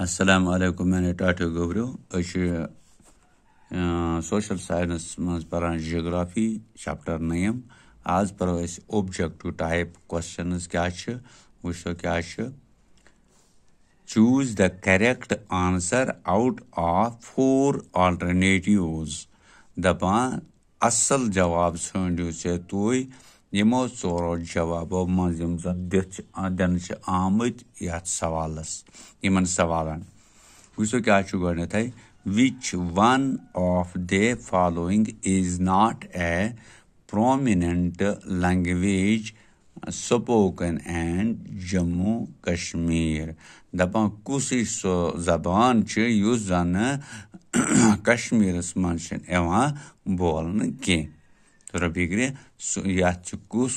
Assalamu alaikum, मैंने टाटो गोबरो social science मज पढ़ान जियोग्राफी चैप्टर 9 आज पढ़ो अस ऑब्जेक्टिव टाइप क्वेश्चंस क्या वो क्या choose the correct answer out of 4 alternatives दपान असल जवाब ढूंढो से तुई यमो चोरो जवाबों मज यम दिन आमत यथ सवालस यमन सवालन वो क्या गए which one of the following is not a prominent language spoken in Jammu Kashmir दपान कुछ जबान युस जन कश्मीरस मज बोलन कह तो फिक्र यथ कुछ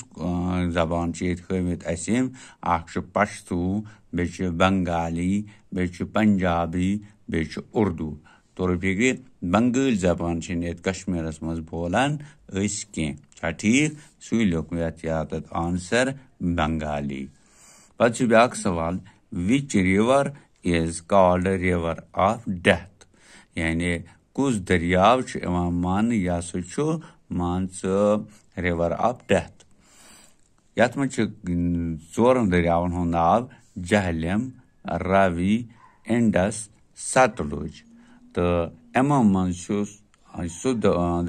जबान हमित पश्तू बे बंगाली बे पंजाबी बे उर्दू तो फिक्र बंगाली जबान कश्मीरस मज बोलान कह ठीक सू लिख याद आंसर बंगाली पे ब्या सवाल which river is called river of death यानी कुछ दरियाव मान यह मान रिवर ऑफ डेथ यथ मज चोरन दरियावन हुंद नाव जहलम रावी इंडस सतलुज तो यमो मज सह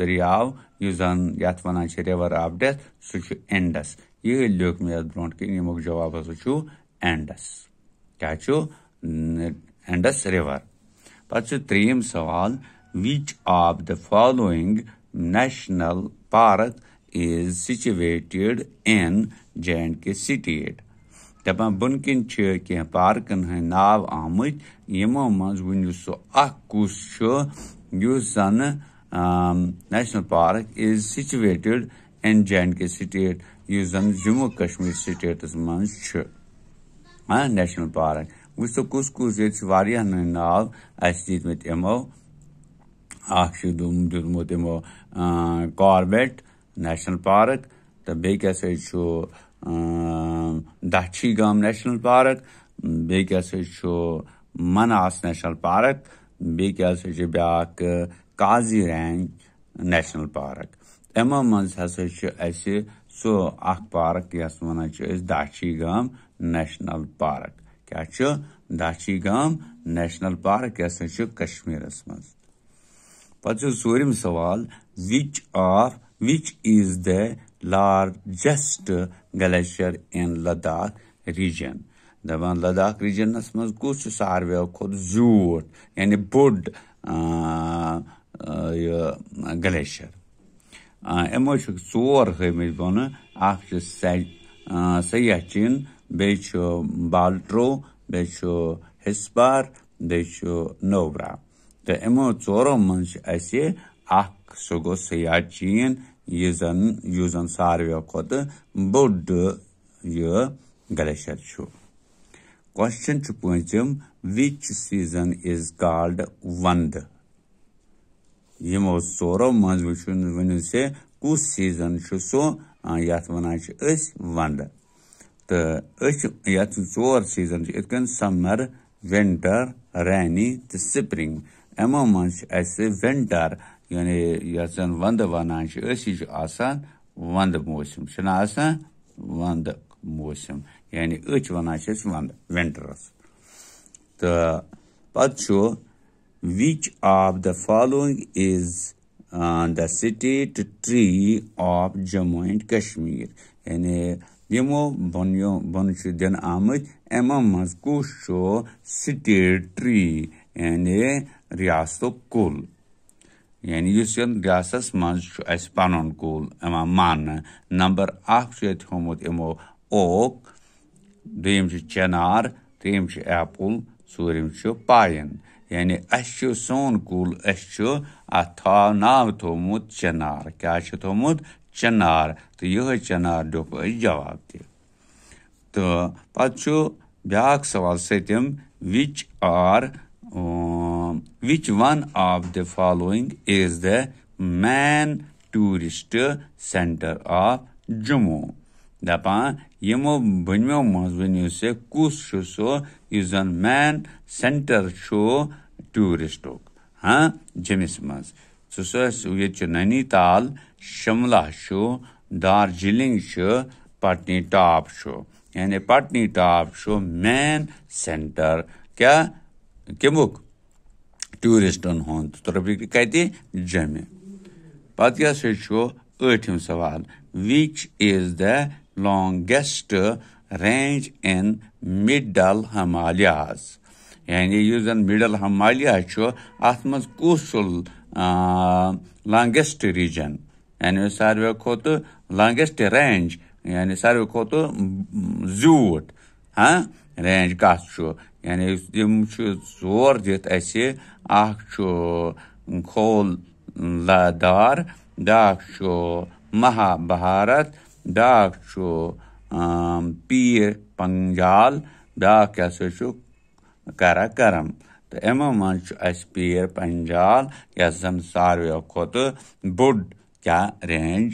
दरियाव यथ वन रिवर ऑफ डेथ सह इंडस यह लिख मे ब्रो कन यमुक जवाब इंडस क्या इंडस रिवर पे त्रीम सवाल which of the following national park is situated in J&K state दपान बन कन कह पार्कन हंद नाव आमत यमो मज वन कुछ जन national park is situated in J&K state जन जम्मू कश्मीर स्टेटस मज नेशनल पार्क वो कुछ ये नाव दित यमो दितमुत यमो कॉर्बेट नेशनल पार्क तो बे दछीगाम नेशनल पार्क बे मनास नेशनल पार्क बे ब्या काजीरंग नेशनल पार्क यमो मज सो पार्क यस वन दछीगाम नेशनल पार्क क्या दछीगाम नेशनल पार्क यस कश्मीरस मज पे सूरम सवाल which is the largest glacier in Ladakh reason दपान Ladakh reasons मज कुछ सारवे खुद ज्यूट यानी बोड़ ग्लेशियर यमो चोर हमित बोन सयाचिन बे बाल्ट्रो बे हिस्पार बे नोब्रा तो यमो चोरों मज सह गो सयाचीन यह सारवे खुद बोड़ ग्लेशियर क्वेश्चन पूंचम विच सीजन इज कॉल्ड वंद यमो चोरों मज वन से कुछ सीजन सह यथ वन वंद तो चोर सीजन इत समर विंटर रेनी तो स्प्रिंग यमो मज विंटर यानी यन वंद वन वंद मौसम वंद मौसम यानी वन वंद विंटरस तो पे विच of the following is the state tree of Jammu and Kashmir यानी यमो बन दिन आमत यमो मज कुछ स्टेट ट्री यानी रियासत कुल यानी रियासत मज पन कुल मान नंबर 1 थोमुत यमो ओक दोम चनार त्रीम एप्पल चूरम पाइन यानी सोन कुल अथ नाव थोमुत चनार क्या थोमुत चनार तो यह चनार दुख जवाब तो पे ब्या सवाल सतम which one of the following is the main tourist centre of Jammu दपान यमो बनमो मज वनियो से कुस सो इस जन मैन सेंटर टूरिस्टोक हाँ जमिस मज ये नैनीताल शिमला दार्जिलिंग पटनी टॉप यानी पटनी टॉप मैन सेंटर क्या कमुक टूरिस्टन हुंद ट्रॉपिक कति जमे पत ٲठِم सवाल which is the longest range in middle Himalayas यानी यु जन मिडल हिमालया अथ मज कुस लॉन्गेस्ट रीजन यानी सारे खोत लॉन्गेस्ट रेंज यानी सारे खोत ज्यूट हाँ रेंज कत यानी जोर दित खोल दार दाक महाभारत दाक पीर पंजाल दाक क्या कराकरम तो यमो मन पीर पंजाल यस जन सारे खोत बोड़ क्या रेंज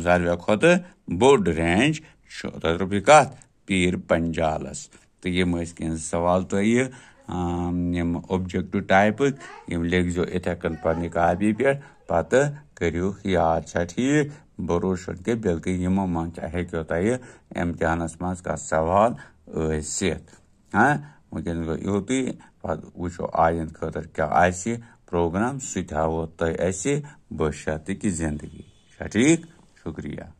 सारे खोत बोड़ रेंज कत पीर पंजालस तो यम सवाल तो यम ऑब्जेक्टिव टाइप यम लिखो इथे कन पन्ने कॉपी पे पत करियो याद ठीक भरोसा के बल्कि यमो मन हेको तह इम्तिहानस मज कह सवाल हाँ वनकन गो युतुई वो आयन खतर क्या प्रोग्राम सह हावो तह बशर्ते कि जिंदगी ठीक शुक्रिया।